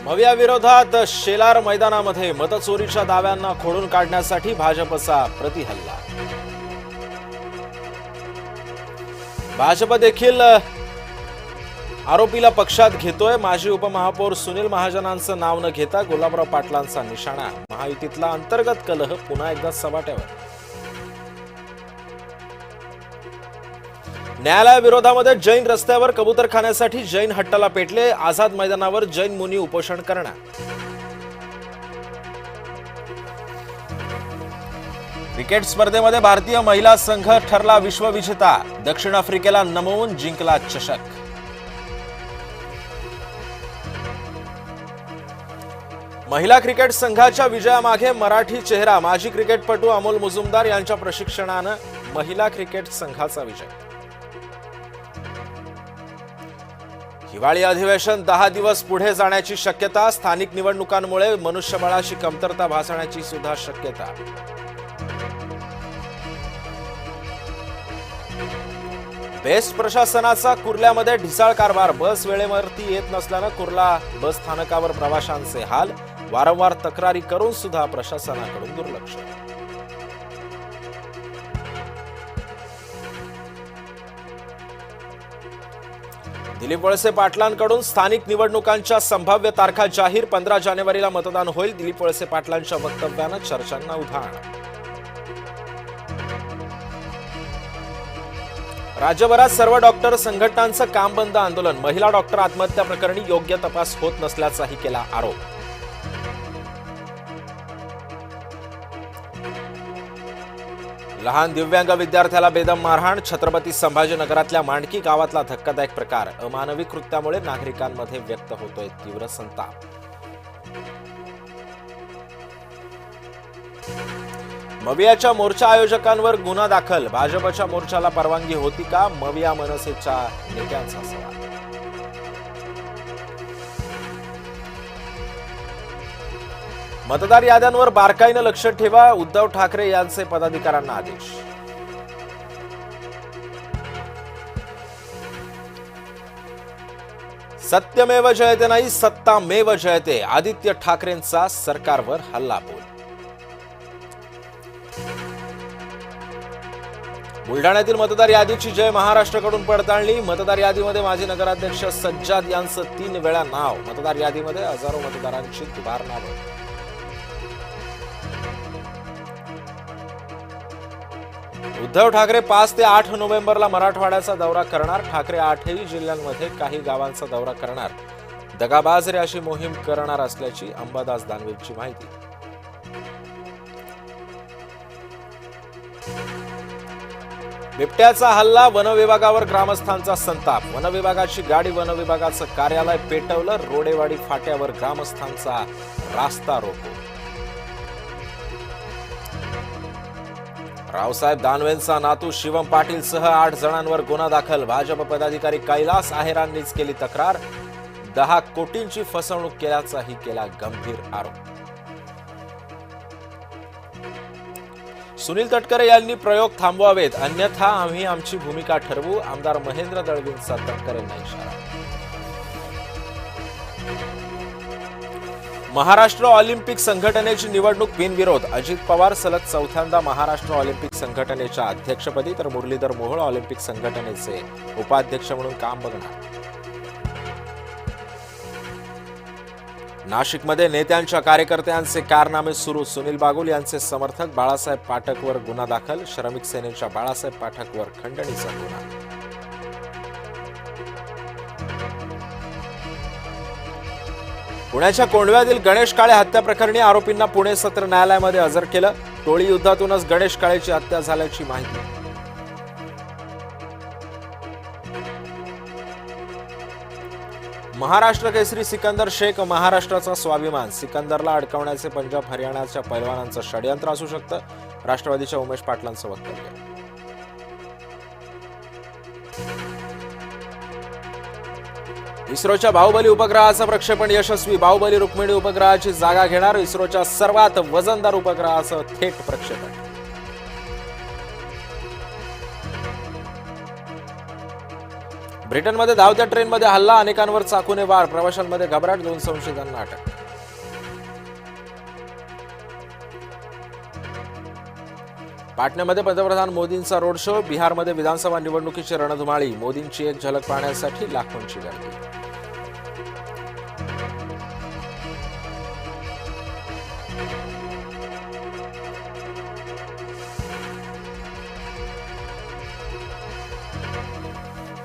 मविया विरोधात शेलार मैदानामध्ये मतचोरीच्या दाव्यांना खोडून काढण्यासाठी भाजपचा प्रतिहल्ला। भाजप देखील आरोपीला पक्षात घेतोय। माजी उपमहापौर सुनील महाजनांचं नाव न घेता गुलाबराव पाटलांचा निशाणा। महायुतीतला अंतर्गत कलह पुन्हा एकदा सपाट्यावर। न्यायालयाविरोधामध्ये जैन रस्त्यावर कबूतरखान्यासाठी जैन हट्टाला पेटले। आझाद मैदानावर जैन मुनी उपोषण करणार। क्रिकेट स्पर्धेमध्ये भारतीय महिला संघ ठरला विश्वविजेता। दक्षिण आफ्रिकेला नमवून जिंकला चषक। महिला क्रिकेट संघाच्या विजयामागे मराठी चेहरा। माजी क्रिकेटपटू अमोल मुजुमदार यांच्या प्रशिक्षणानं महिला क्रिकेट संघाचा विजय। हिवाळी अधिवेशन 10 दिवस पुढे जाण्याची शक्यता। स्थानिक निवडणुकांमुळे मनुष्यबळाची कमतरता भासण्याची सुद्धा शक्यता। बेस्ट प्रशासनाचा कुर्ल्यामध्ये ढिसाळ कारभार। बस वेळेवरती येत नसल्यानं कुर्ला बस स्थानकावर प्रवाशांचे हाल। वारंवार तक्रारी करून सुद्धा प्रशासनाकडून दुर्लक्ष। दिलीप वळसे पाटलांकडून स्थानिक निवडणुकांच्या संभाव्य तारखा जाहीर। 15 जानेवारीला मतदान होईल। दिलीप वळसे पाटलांच्या वक्तव्यानं चर्चांना उधाण। राज्यभरात सर्व डॉक्टर संघटनांचं काम बंद आंदोलन। महिला डॉक्टर आत्महत्या प्रकरणी योग्य तपास होत नसल्याचाही केला आरोप। लहान दिव्यांग विद्यार्थ्याला बेदम मारहाण। छत्रपती संभाजीनगरातल्या मांडकी गावातला धक्कादायक प्रकार। अमानवी कृत्यामुळे नागरिकांमध्ये व्यक्त होतोय तीव्र संताप। मवियाच्या मोर्चा आयोजकांवर गुन्हा दाखल। भाजपच्या मोर्चाला परवानगी होती का? मविया मनसेच्या नेत्यांचा सवाल। मतदार याद्यांवर बारकाईनं लक्ष ठेवा। उद्धव ठाकरे यांचे पदाधिकाऱ्यांना आदेश। सत्यमेव जयते नाही, सत्तामेव जयते। आदित्य ठाकरेंचा सरकारवर हल्लाबोल। बुलढाण्यातील मतदार यादीची जय महाराष्ट्राकडून पडताळणी। मतदार यादीमध्ये माजी नगराध्यक्ष सज्जाद यांचं 3 वेळा नाव। मतदार यादीमध्ये हजारो मतदारांची दुबार नावं। उद्धव ठाकरे 5 ते 8 नोव्हेंबरला मराठवाड्याचा दौरा करणार। ठाकरे 8ही जिल्ह्यांमध्ये काही गावांचा दौरा करणार। दगाबाज रे अशी मोहीम करणार असल्याची अंबादास दानवेंची माहिती। बिबट्याचा हल्ला। वनविभागावर ग्रामस्थांचा संताप। वनविभागाची गाडी वनविभागाचं कार्यालय पेटवलं। रोडेवाडी फाट्यावर ग्रामस्थांचा रास्ता रोको। रावसाहेब दानवेंचा नातू शिवम पाटील सह 8 जणांवर गुन्हा दाखल। भाजप पदाधिकारी कैलास आहेरांनीच केली तक्रार। 10 कोटींची फसवणूक केल्याचाही केला गंभीर आरोप। सुनील तटकरे यांनी प्रयोग थांबवावेत, अन्यथा आम्ही आमची भूमिका ठरवू। आमदार महेंद्र दळवींचा तटकरेंना इशारा। महाराष्ट्र ऑलिम्पिक संघटनेची निवडणूक बिनविरोध। अजित पवार सलग 4थ्यांदा महाराष्ट्र ऑलिम्पिक संघटनेच्या अध्यक्षपदी तर मुरलीधर मोहोळ ऑलिम्पिक संघटनेचे उपाध्यक्ष म्हणून काम बघणार। नाशिकमध्ये नेत्यांच्या कार्यकर्त्यांचे कारनामे सुरू। सुनील बागुल यांचे समर्थक बाळासाहेब पाठकवर गुन्हा दाखल। श्रमिक सेनेच्या बाळासाहेब पाठकवर खंडणीचा गुन्हा। पुण्याच्या कोंढव्यातील गणेश काळे हत्या प्रकरणी आरोपींना पुणे सत्र न्यायालयामध्ये हजर केलं। टोळी युद्धातूनच गणेश काळेची हत्या झाल्याची माहिती। महाराष्ट्र केसरी सिकंदर शेख महाराष्ट्राचा स्वाभिमान। सिकंदरला अडकवण्याचे पंजाब हरियाणाच्या पैलवानांचं षडयंत्र असू शकतं। राष्ट्रवादीच्या उमेश पाटलांचं वक्तव्य। इस्रोच्या बाहुबली उपग्रहाचं प्रक्षेपण यशस्वी। बाहुबली रुक्मिणी उपग्रहाची जागा घेणार। इस्रोच्या सर्वात वजनदार उपग्रहाचं थेट प्रक्षेपण। ब्रिटनमध्ये धावत्या ट्रेनमध्ये हल्ला, अनेकांवर चाकूने वार, प्रवाशांमध्ये घबराट, 2 संशयितांना अटक. पाटण्यामध्ये पंतप्रधान मोदींचा रोड शो, बिहारमध्ये विधानसभा निवडणुकीची रणधुमाळी, मोदींची एक झलक पाहण्यासाठी लाखोंची गर्दी.